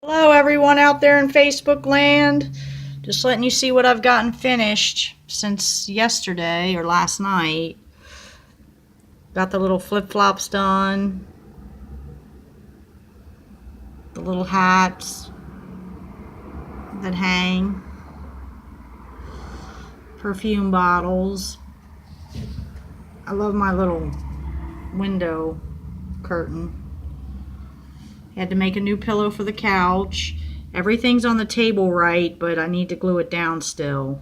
Hello everyone out there in Facebook land. Just letting you see what I've gotten finished since yesterday or last night. Got the little flip-flops done. The little hats that hang. Perfume bottles. I love my little window curtain. Had to make a new pillow for the couch. Everything's on the table right, but I need to glue it down still.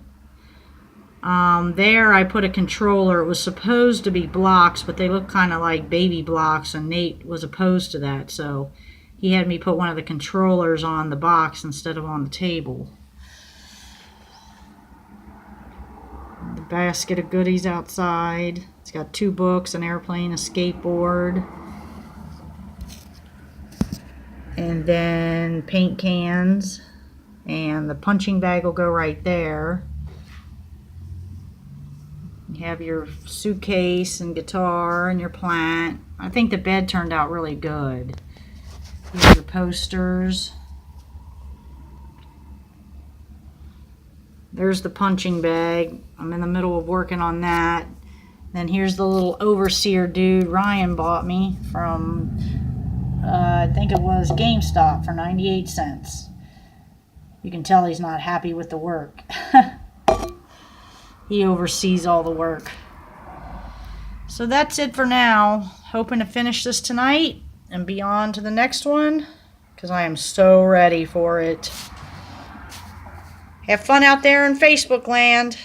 There I put a controller. It was supposed to be blocks, but they look kind of like baby blocks, and Nate was opposed to that, so he had me put one of the controllers on the box instead of on the table. The basket of goodies outside. It's got 2 books, an airplane, a skateboard. And then paint cans, and the punching bag will go right there. You have your suitcase and guitar and your plant. I think the bed turned out really good. Here's your posters. There's the punching bag. I'm in the middle of working on that. Then here's the little overseer dude Ryan bought me from I think it was GameStop for 98 cents. You can tell he's not happy with the work. He oversees all the work. So that's it for now. Hoping to finish this tonight and be on to the next one, because I am so ready for it. Have fun out there in Facebook land.